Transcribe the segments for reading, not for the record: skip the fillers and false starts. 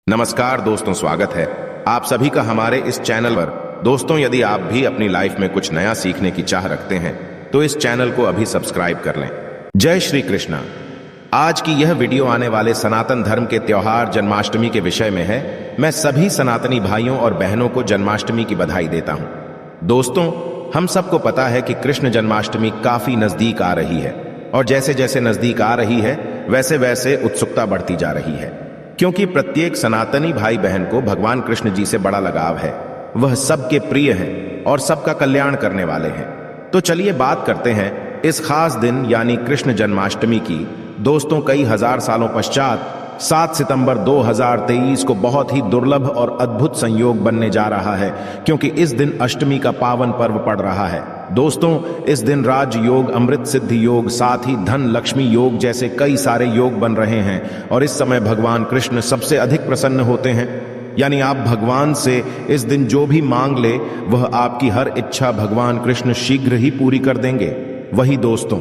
नमस्कार दोस्तों, स्वागत है आप सभी का हमारे इस चैनल पर। दोस्तों, यदि आप भी अपनी लाइफ में कुछ नया सीखने की चाह रखते हैं तो इस चैनल को अभी सब्सक्राइब कर लें। जय श्री कृष्णा। आज की यह वीडियो आने वाले सनातन धर्म के त्योहार जन्माष्टमी के विषय में है। मैं सभी सनातनी भाइयों और बहनों को जन्माष्टमी की बधाई देता हूं। दोस्तों, हम सबको पता है कि कृष्ण जन्माष्टमी काफी नजदीक आ रही है और जैसे जैसे नजदीक आ रही है वैसे वैसे उत्सुकता बढ़ती जा रही है, क्योंकि प्रत्येक सनातनी भाई बहन को भगवान कृष्ण जी से बड़ा लगाव है। वह सबके प्रिय हैं और सबका कल्याण करने वाले हैं। तो चलिए बात करते हैं इस खास दिन यानी कृष्ण जन्माष्टमी की। दोस्तों, कई हजार सालों पश्चात 7 सितंबर 2023 को बहुत ही दुर्लभ और अद्भुत संयोग बनने जा रहा है, क्योंकि इस दिन अष्टमी का पावन पर्व पड़ रहा है। दोस्तों, इस दिन राज योग, अमृत सिद्धि योग, साथ ही धन लक्ष्मी योग जैसे कई सारे योग बन रहे हैं और इस समय भगवान कृष्ण सबसे अधिक प्रसन्न होते हैं। यानी आप भगवान से इस दिन जो भी मांग ले वह आपकी हर इच्छा भगवान कृष्ण शीघ्र ही पूरी कर देंगे। वही दोस्तों,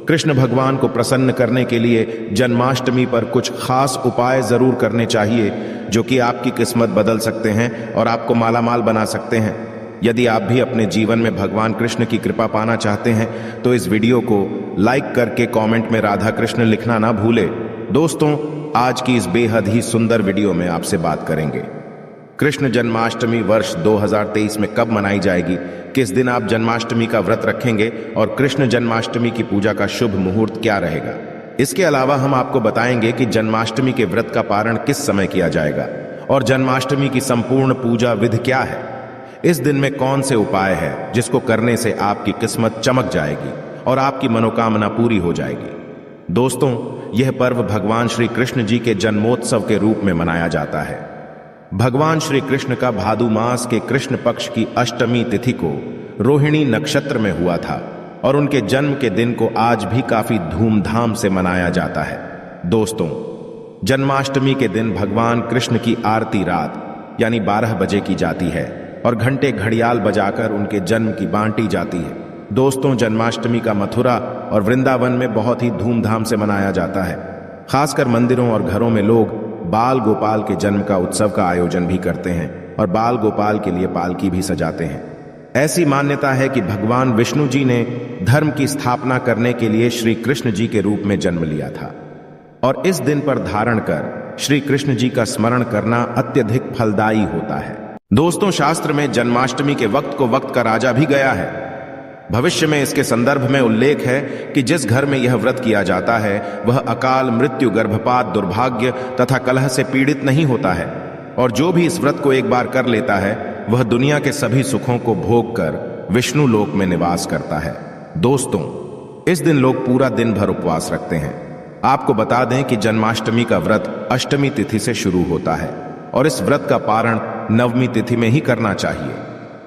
कृष्ण भगवान को प्रसन्न करने के लिए जन्माष्टमी पर कुछ खास उपाय जरूर करने चाहिए, जो कि आपकी किस्मत बदल सकते हैं और आपको मालामाल बना सकते हैं। यदि आप भी अपने जीवन में भगवान कृष्ण की कृपा पाना चाहते हैं तो इस वीडियो को लाइक करके कमेंट में राधा कृष्ण लिखना ना भूले। दोस्तों, आज की इस बेहद ही सुंदर वीडियो में आपसे बात करेंगे कृष्ण जन्माष्टमी वर्ष 2023 में कब मनाई जाएगी, किस दिन आप जन्माष्टमी का व्रत रखेंगे और कृष्ण जन्माष्टमी की पूजा का शुभ मुहूर्त क्या रहेगा। इसके अलावा हम आपको बताएंगे कि जन्माष्टमी के व्रत का पारण किस समय किया जाएगा और जन्माष्टमी की संपूर्ण पूजा विधि क्या है। इस दिन में कौन से उपाय है जिसको करने से आपकी किस्मत चमक जाएगी और आपकी मनोकामना पूरी हो जाएगी। दोस्तों, यह पर्व भगवान श्री कृष्ण जी के जन्मोत्सव के रूप में मनाया जाता है। भगवान श्री कृष्ण का भादु मास के कृष्ण पक्ष की अष्टमी तिथि को रोहिणी नक्षत्र में हुआ था और उनके जन्म के दिन को आज भी काफी धूमधाम से मनाया जाता है। दोस्तों, जन्माष्टमी के दिन भगवान कृष्ण की आरती रात यानी 12 बजे की जाती है और घंटे घड़ियाल बजाकर उनके जन्म की बांटी जाती है। दोस्तों, जन्माष्टमी का मथुरा और वृंदावन में बहुत ही धूमधाम से मनाया जाता है। खासकर मंदिरों और घरों में लोग बाल गोपाल के जन्म का उत्सव का आयोजन भी करते हैं और बाल गोपाल के लिए पालकी भी सजाते हैं। ऐसी मान्यता है कि भगवान विष्णु जी ने धर्म की स्थापना करने के लिए श्री कृष्ण जी के रूप में जन्म लिया था और इस दिन पर धारण कर श्री कृष्ण जी का स्मरण करना अत्यधिक फलदायी होता है। दोस्तों, शास्त्र में जन्माष्टमी के वक्त को वक्त का राजा भी गया है। भविष्य में इसके संदर्भ में उल्लेख है कि जिस घर में यह व्रत किया जाता है वह अकाल मृत्यु, गर्भपात, दुर्भाग्य तथा कलह से पीड़ित नहीं होता है और जो भी इस व्रत को एक बार कर लेता है वह दुनिया के सभी सुखों को भोग कर विष्णु लोक में निवास करता है। दोस्तों, इस दिन लोग पूरा दिन भर उपवास रखते हैं। आपको बता दें कि जन्माष्टमी का व्रत अष्टमी तिथि से शुरू होता है और इस व्रत का पारण नवमी तिथि में ही करना चाहिए,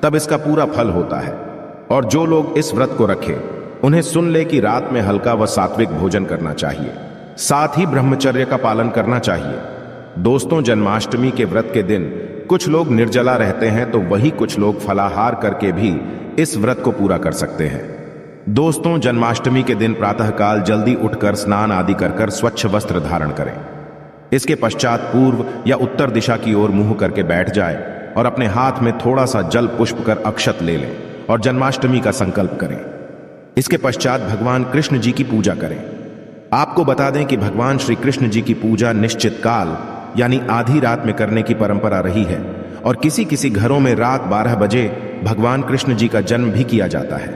तब इसका पूरा फल होता है। और जो लोग इस व्रत को रखें उन्हें सुन ले कि रात में हल्का व सात्विक भोजन करना चाहिए, साथ ही ब्रह्मचर्य का पालन करना चाहिए। दोस्तों, जन्माष्टमी के व्रत के दिन कुछ लोग निर्जला रहते हैं तो वही कुछ लोग फलाहार करके भी इस व्रत को पूरा कर सकते हैं। दोस्तों, जन्माष्टमी के दिन प्रातःकाल जल्दी उठकर स्नान आदि कर स्वच्छ वस्त्र धारण करें। इसके पश्चात पूर्व या उत्तर दिशा की ओर मुंह करके बैठ जाए और अपने हाथ में थोड़ा सा जल पुष्प कर अक्षत ले लें और जन्माष्टमी का संकल्प करें। इसके पश्चात भगवान कृष्ण जी की पूजा करें। आपको बता दें कि भगवान श्री कृष्ण जी की पूजा निश्चित काल यानी आधी रात में करने की परंपरा रही है और किसी किसी घरों में रात 12 बजे भगवान कृष्ण जी का जन्म भी किया जाता है।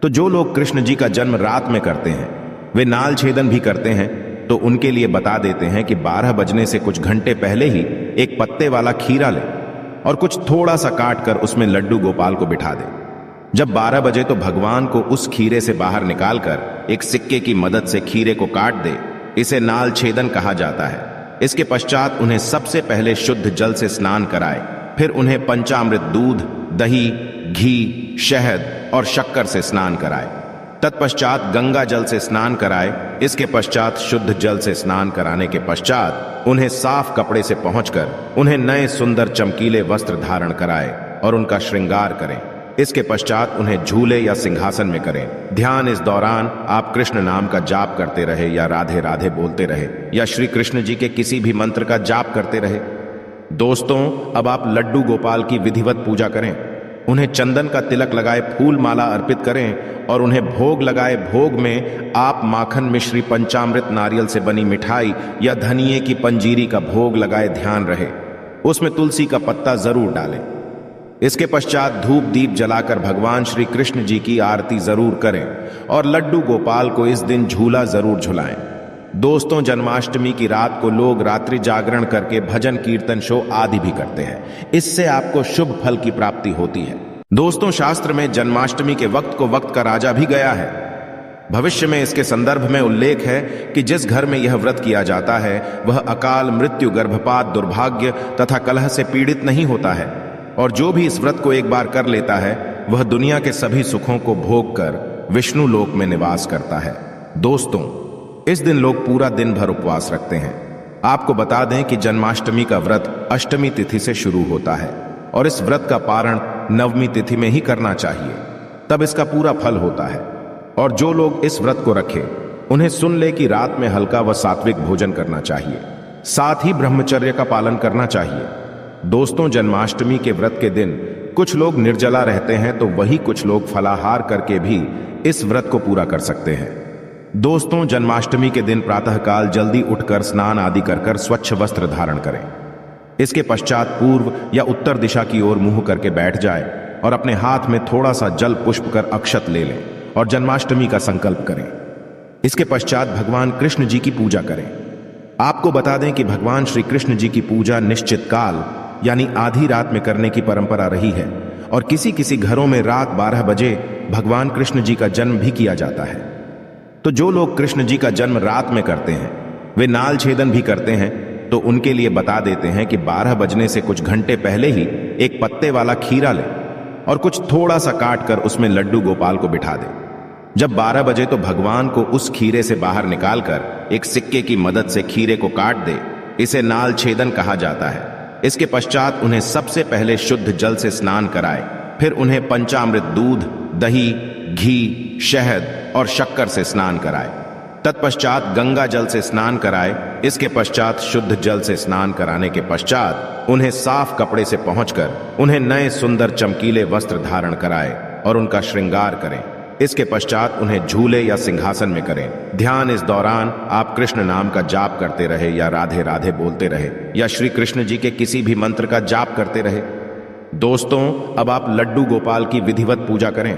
तो जो लोग कृष्ण जी का जन्म रात में करते हैं वे नाल छेदन भी करते हैं, तो उनके लिए बता देते हैं कि 12 बजने से कुछ घंटे पहले ही एक पत्ते वाला खीरा लें और कुछ थोड़ा सा काट कर उसमें लड्डू गोपाल को बिठा दें। जब 12 बजे तो भगवान को उस खीरे से बाहर निकालकर एक सिक्के की मदद से खीरे को काट दे। इसे नाल छेदन कहा जाता है। इसके पश्चात उन्हें सबसे पहले शुद्ध जल से स्नान कराए, फिर उन्हें पंचामृत दूध, दही, घी, शहद और शक्कर से स्नान कराए। तत्पश्चात गंगा जल से स्नान कराए। इसके पश्चात शुद्ध जल से स्नान कराने के पश्चात उन्हें साफ कपड़े से पहुंचकर उन्हें नए सुंदर चमकीले वस्त्र धारण कराए और उनका श्रृंगार करें। इसके पश्चात उन्हें झूले या सिंहासन में करें। ध्यान इस दौरान आप कृष्ण नाम का जाप करते रहे या राधे राधे बोलते रहे या श्री कृष्ण जी के किसी भी मंत्र का जाप करते रहे। दोस्तों, अब आप लड्डू गोपाल की विधिवत पूजा करें, उन्हें चंदन का तिलक लगाए फूल माला अर्पित करें और उन्हें भोग लगाए भोग में आप माखन मिश्री पंचामृत नारियल से बनी मिठाई या धनिये की पंजीरी का भोग लगाए ध्यान रहे। उसमें तुलसी का पत्ता जरूर डालें। इसके पश्चात धूप दीप जलाकर भगवान श्री कृष्ण जी की आरती जरूर करें और लड्डू गोपाल को इस दिन झूला जरूर झुलाएं। दोस्तों, जन्माष्टमी की रात को लोग रात्रि जागरण करके भजन कीर्तन शो आदि भी करते हैं। इससे आपको शुभ फल की प्राप्ति होती है। दोस्तों, शास्त्र में जन्माष्टमी के वक्त को वक्त का राजा भी गया है। भविष्य में इसके संदर्भ में उल्लेख है कि जिस घर में यह व्रत किया जाता है वह अकाल मृत्यु, गर्भपात, दुर्भाग्य तथा कलह से पीड़ित नहीं होता है और जो भी इस व्रत को एक बार कर लेता है वह दुनिया के सभी सुखों को भोग कर विष्णु लोक में निवास करता है। दोस्तों, इस दिन लोग पूरा दिन भर उपवास रखते हैं। आपको बता दें कि जन्माष्टमी का व्रत अष्टमी तिथि से शुरू होता है और इस व्रत का पारण नवमी तिथि में ही करना चाहिए, तब इसका पूरा फल होता है। और जो लोग इस व्रत को रखें उन्हें सुन ले कि रात में हल्का व सात्विक भोजन करना चाहिए, साथ ही ब्रह्मचर्य का पालन करना चाहिए। दोस्तों, जन्माष्टमी के व्रत के दिन कुछ लोग निर्जला रहते हैं तो वही कुछ लोग फलाहार करके भी इस व्रत को पूरा कर सकते हैं। दोस्तों, जन्माष्टमी के दिन प्रातःकाल जल्दी उठकर स्नान आदि कर स्वच्छ वस्त्र धारण करें। इसके पश्चात पूर्व या उत्तर दिशा की ओर मुंह करके बैठ जाए और अपने हाथ में थोड़ा सा जल पुष्प कर अक्षत ले लें और जन्माष्टमी का संकल्प करें। इसके पश्चात भगवान कृष्ण जी की पूजा करें। आपको बता दें कि भगवान श्री कृष्ण जी की पूजा निश्चित काल यानी आधी रात में करने की परंपरा रही है और किसी किसी घरों में रात 12 बजे भगवान कृष्ण जी का जन्म भी किया जाता है। तो जो लोग कृष्ण जी का जन्म रात में करते हैं वे नाल छेदन भी करते हैं, तो उनके लिए बता देते हैं कि 12 बजने से कुछ घंटे पहले ही एक पत्ते वाला खीरा लें और कुछ थोड़ा सा काट कर उसमें लड्डू गोपाल को बिठा दें। जब 12 बजे तो भगवान को उस खीरे से बाहर निकालकर एक सिक्के की मदद से खीरे को काट दे। इसे नाल छेदन कहा जाता है। इसके पश्चात उन्हें सबसे पहले शुद्ध जल से स्नान कराए, फिर उन्हें पंचामृत दूध, दही, घी, शहद और शक्कर से स्नान कराए। तत्पश्चात गंगा जल से स्नान कराए। इसके पश्चात शुद्ध जल से स्नान कराने के पश्चात उन्हें साफ कपड़े से पहुंचकर उन्हें नए सुंदर चमकीले वस्त्र धारण कराए और उनका श्रृंगार करें। इसके पश्चात उन्हें झूले या सिंहासन में करें। ध्यान इस दौरान आप कृष्ण नाम का जाप करते रहे या राधे राधे बोलते रहे या श्री कृष्ण जी के किसी भी मंत्र का जाप करते रहे। दोस्तों, अब आप लड्डू गोपाल की विधिवत पूजा करें,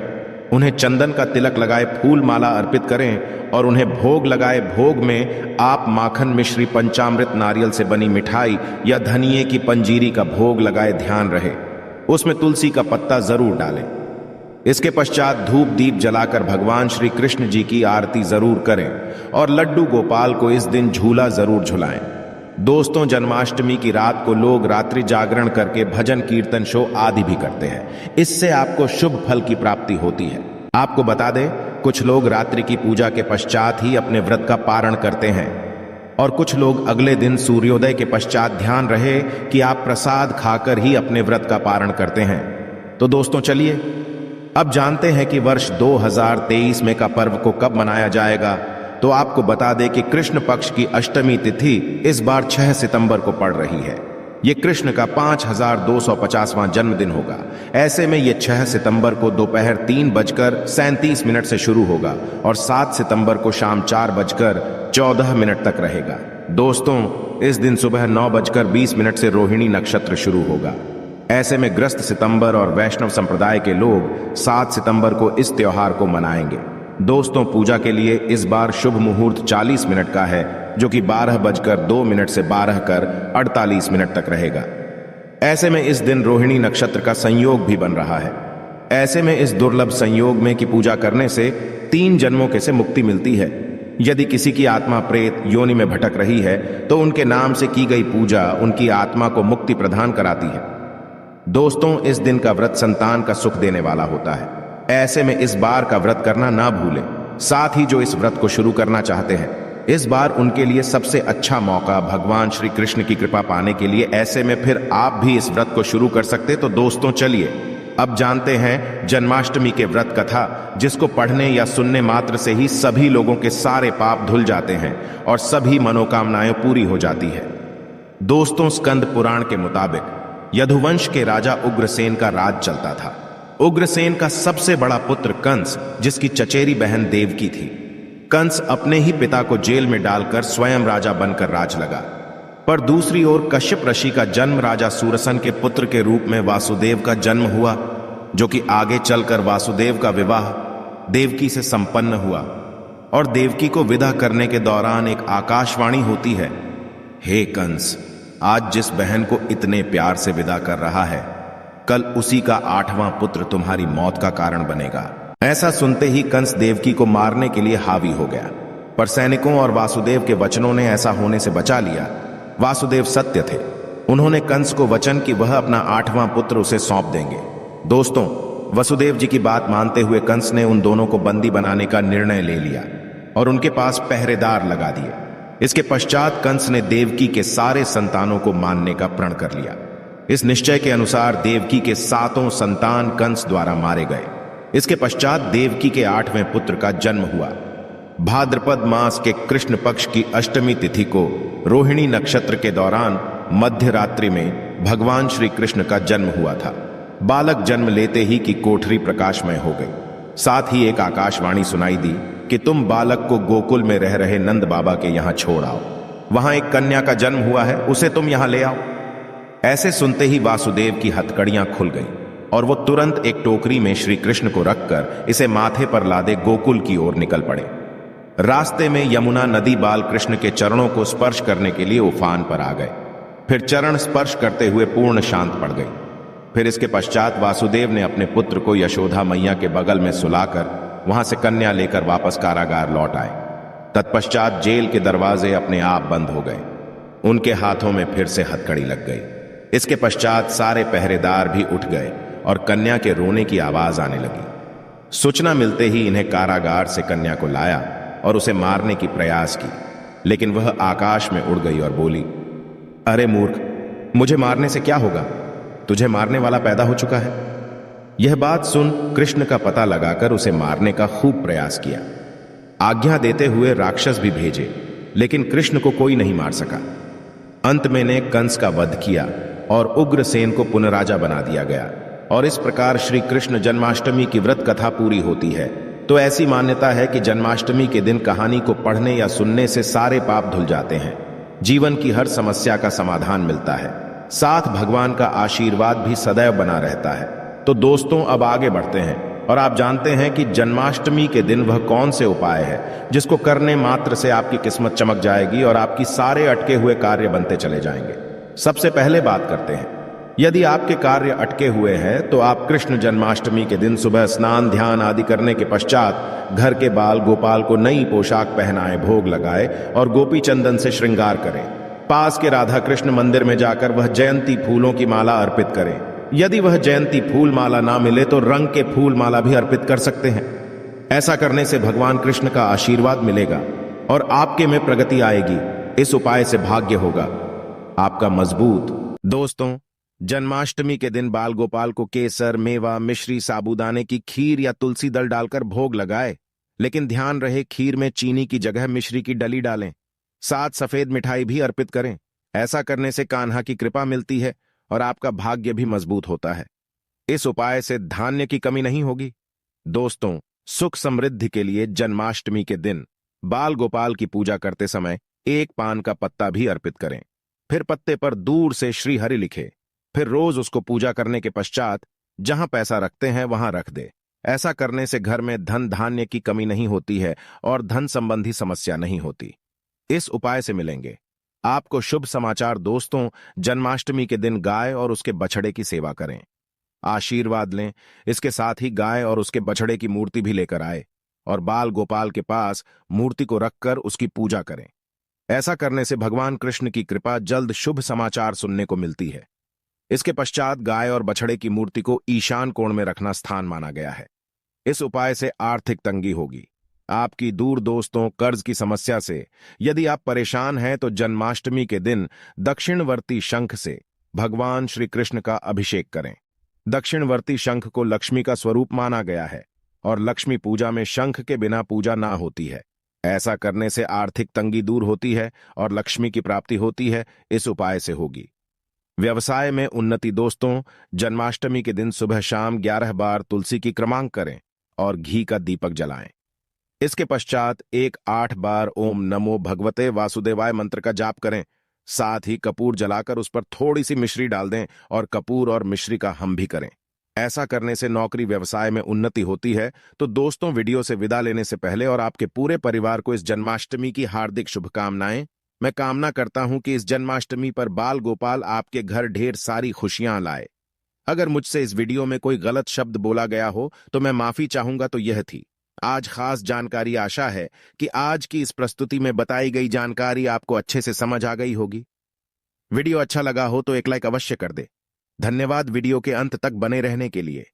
उन्हें चंदन का तिलक लगाए फूल माला अर्पित करें और उन्हें भोग लगाए भोग में आप माखन मिश्री पंचामृत नारियल से बनी मिठाई या धनिये की पंजीरी का भोग लगाए ध्यान रहे। उसमें तुलसी का पत्ता जरूर डालें। इसके पश्चात धूप दीप जलाकर भगवान श्री कृष्ण जी की आरती जरूर करें और लड्डू गोपाल को इस दिन झूला जरूर झुलाएं। दोस्तों, जन्माष्टमी की रात को लोग रात्रि जागरण करके भजन कीर्तन शो आदि भी करते हैं। इससे आपको शुभ फल की प्राप्ति होती है। आपको बता दें, कुछ लोग रात्रि की पूजा के पश्चात ही अपने व्रत का पारण करते हैं और कुछ लोग अगले दिन सूर्योदय के पश्चात ध्यान रहे कि आप प्रसाद खाकर ही अपने व्रत का पारण करते हैं। तो दोस्तों, चलिए अब जानते हैं कि वर्ष 2023 में का पर्व को कब मनाया जाएगा। तो आपको बता दें कि कृष्ण पक्ष की अष्टमी तिथि इस बार 6 सितंबर को पड़ रही है। ये कृष्ण का 5250वां जन्मदिन होगा। ऐसे में ये 6 सितंबर को दोपहर 3:37 से शुरू होगा और 7 सितंबर को शाम 4:14 तक रहेगा। दोस्तों, इस दिन सुबह 9:20 से रोहिणी नक्षत्र शुरू होगा। ऐसे में ग्रस्त सितंबर और वैष्णव संप्रदाय के लोग 7 सितंबर को इस त्योहार को मनाएंगे। दोस्तों, पूजा के लिए इस बार शुभ मुहूर्त 40 मिनट का है, जो कि 12:02 से 12:48 तक रहेगा। ऐसे में इस दिन रोहिणी नक्षत्र का संयोग भी बन रहा है। ऐसे में इस दुर्लभ संयोग में की पूजा करने से 3 जन्मों के से मुक्ति मिलती है। यदि किसी की आत्मा प्रेत योनि में भटक रही है तो उनके नाम से की गई पूजा उनकी आत्मा को मुक्ति प्रदान कराती है। दोस्तों, इस दिन का व्रत संतान का सुख देने वाला होता है। ऐसे में इस बार का व्रत करना ना भूलें। साथ ही जो इस व्रत को शुरू करना चाहते हैं, इस बार उनके लिए सबसे अच्छा मौका भगवान श्री कृष्ण की कृपा पाने के लिए। ऐसे में फिर आप भी इस व्रत को शुरू कर सकते। तो दोस्तों, चलिए अब जानते हैं जन्माष्टमी के व्रत कथा, जिसको पढ़ने या सुनने मात्र से ही सभी लोगों के सारे पाप धुल जाते हैं और सभी मनोकामनाएं पूरी हो जाती है। दोस्तों, स्कंद पुराण के मुताबिक यदुवंश के राजा उग्रसेन का राज चलता था। उग्रसेन का सबसे बड़ा पुत्र कंस, जिसकी चचेरी बहन देवकी थी। कंस अपने ही पिता को जेल में डालकर स्वयं राजा बनकर राज लगा। पर दूसरी ओर कश्यप ऋषि का जन्म राजा सूरसन के पुत्र के रूप में वासुदेव का जन्म हुआ, जो कि आगे चलकर वासुदेव का विवाह देवकी से संपन्न हुआ। और देवकी को विदा करने के दौरान एक आकाशवाणी होती है, हे कंस, आज जिस बहन को इतने प्यार से विदा कर रहा है, कल उसी का 8वां पुत्र तुम्हारी मौत का कारण बनेगा। ऐसा सुनते ही कंस देवकी को मारने के लिए हावी हो गया, पर सैनिकों और वासुदेव के वचनों ने ऐसा होने से बचा लिया। वासुदेव सत्य थे। उन्होंने कंस को वचन कि वह अपना 8वां पुत्र उसे सौंप देंगे। दोस्तों, वसुदेव जी की बात मानते हुए कंस ने उन दोनों को बंदी बनाने का निर्णय ले लिया और उनके पास पहरेदार लगा दिए। इसके पश्चात कंस ने देवकी के सारे संतानों को मारने का प्रण कर लिया। इस निश्चय के अनुसार देवकी के 7 संतान कंस द्वारा मारे गए। इसके पश्चात देवकी के 8वें पुत्र का जन्म हुआ। भाद्रपद मास के कृष्ण पक्ष की अष्टमी तिथि को रोहिणी नक्षत्र के दौरान मध्य रात्रि में भगवान श्री कृष्ण का जन्म हुआ था। बालक जन्म लेते ही की कोठरी प्रकाशमय हो गई। साथ ही एक आकाशवाणी सुनाई दी कि तुम बालक को गोकुल में रह रहे नंद बाबा के यहां छोड़ आओ। वहां एक कन्या का जन्म हुआ है, उसे तुम यहां ले आओ। ऐसे सुनते ही वासुदेव की हथकड़ियां खुल गई और वो तुरंत एक टोकरी में श्री कृष्ण को रखकर इसे माथे पर लादे गोकुल की ओर निकल पड़े। रास्ते में यमुना नदी बाल कृष्ण के चरणों को स्पर्श करने के लिए उफान पर आ गए। फिर चरण स्पर्श करते हुए पूर्ण शांत पड़ गई। फिर इसके पश्चात वासुदेव ने अपने पुत्र को यशोदा मैया के बगल में सुलाकर वहां से कन्या लेकर वापस कारागार लौट आए। तत्पश्चात जेल के दरवाजे अपने आप बंद हो गए। उनके हाथों में फिर से हथकड़ी लग गई। इसके पश्चात सारे पहरेदार भी उठ गए और कन्या के रोने की आवाज आने लगी। सूचना मिलते ही इन्हें कारागार से कन्या को लाया और उसे मारने की प्रयास की, लेकिन वह आकाश में उड़ गई और बोली, अरे मूर्ख, मुझे मारने से क्या होगा? तुझे मारने वाला पैदा हो चुका है। यह बात सुन कृष्ण का पता लगाकर उसे मारने का खूब प्रयास किया। आज्ञा देते हुए राक्षस भी भेजे, लेकिन कृष्ण को कोई नहीं मार सका। अंत में ने कंस का वध किया और उग्रसेन को पुनराजा बना दिया गया। और इस प्रकार श्री कृष्ण जन्माष्टमी की व्रत कथा पूरी होती है। तो ऐसी मान्यता है कि जन्माष्टमी के दिन कहानी को पढ़ने या सुनने से सारे पाप धुल जाते हैं, जीवन की हर समस्या का समाधान मिलता है, साथ भगवान का आशीर्वाद भी सदैव बना रहता है। तो दोस्तों, अब आगे बढ़ते हैं और आप जानते हैं कि जन्माष्टमी के दिन वह कौन से उपाय है जिसको करने मात्र से आपकी किस्मत चमक जाएगी और आपकी सारे अटके हुए कार्य बनते चले जाएंगे। सबसे पहले बात करते हैं, यदि आपके कार्य अटके हुए हैं तो आप कृष्ण जन्माष्टमी के दिन सुबह स्नान ध्यान आदि करने के पश्चात घर के बाल गोपाल को नई पोशाक पहनाए, भोग लगाए और गोपी चंदन से श्रृंगार करें। पास के राधा कृष्ण मंदिर में जाकर वह जयंती फूलों की माला अर्पित करें। यदि वह जयंती फूल माला ना मिले तो रंग के फूल माला भी अर्पित कर सकते हैं। ऐसा करने से भगवान कृष्ण का आशीर्वाद मिलेगा और आपके में प्रगति आएगी। इस उपाय से भाग्य होगा आपका मजबूत। दोस्तों, जन्माष्टमी के दिन बाल गोपाल को केसर, मेवा, मिश्री, साबूदाने की खीर या तुलसी दल डालकर भोग लगाए, लेकिन ध्यान रहे खीर में चीनी की जगह मिश्री की डली डालें। साथ सफेद मिठाई भी अर्पित करें। ऐसा करने से कान्हा की कृपा मिलती है और आपका भाग्य भी मजबूत होता है। इस उपाय से धान्य की कमी नहीं होगी। दोस्तों, सुख समृद्धि के लिए जन्माष्टमी के दिन बाल गोपाल की पूजा करते समय एक पान का पत्ता भी अर्पित करें। फिर पत्ते पर दूर से श्री हरि लिखे। फिर रोज उसको पूजा करने के पश्चात जहां पैसा रखते हैं वहां रख दे। ऐसा करने से घर में धन धान्य की कमी नहीं होती है और धन संबंधी समस्या नहीं होती। इस उपाय से मिलेंगे आपको शुभ समाचार। दोस्तों, जन्माष्टमी के दिन गाय और उसके बछड़े की सेवा करें, आशीर्वाद लें। इसके साथ ही गाय और उसके बछड़े की मूर्ति भी लेकर आए और बाल गोपाल के पास मूर्ति को रखकर उसकी पूजा करें। ऐसा करने से भगवान कृष्ण की कृपा जल्द शुभ समाचार सुनने को मिलती है। इसके पश्चात गाय और बछड़े की मूर्ति को ईशान कोण में रखना स्थान माना गया है। इस उपाय से आर्थिक तंगी होगी। आपकी दूर दोस्तों कर्ज की समस्या से यदि आप परेशान हैं तो जन्माष्टमी के दिन दक्षिणवर्ती शंख से भगवान श्री कृष्ण का अभिषेक करें। दक्षिणवर्ती शंख को लक्ष्मी का स्वरूप माना गया है और लक्ष्मी पूजा में शंख के बिना पूजा ना होती है। ऐसा करने से आर्थिक तंगी दूर होती है और लक्ष्मी की प्राप्ति होती है। इस उपाय से होगी व्यवसाय में उन्नति। दोस्तों, जन्माष्टमी के दिन सुबह शाम 11 बार तुलसी की क्रमांक करें और घी का दीपक जलाएं। इसके पश्चात 8 बार ओम नमो भगवते वासुदेवाय मंत्र का जाप करें। साथ ही कपूर जलाकर उस पर थोड़ी सी मिश्री डाल दें और कपूर और मिश्री का हम भी करें। ऐसा करने से नौकरी व्यवसाय में उन्नति होती है। तो दोस्तों, वीडियो से विदा लेने से पहले और आपके पूरे परिवार को इस जन्माष्टमी की हार्दिक शुभकामनाएं। मैं कामना करता हूं कि इस जन्माष्टमी पर बाल गोपाल आपके घर ढेर सारी खुशियां लाए। अगर मुझसे इस वीडियो में कोई गलत शब्द बोला गया हो तो मैं माफी चाहूंगा। तो यह थी आज खास जानकारी। आशा है कि आज की इस प्रस्तुति में बताई गई जानकारी आपको अच्छे से समझ आ गई होगी। वीडियो अच्छा लगा हो तो एक लाइक अवश्य कर दे। धन्यवाद वीडियो के अंत तक बने रहने के लिए।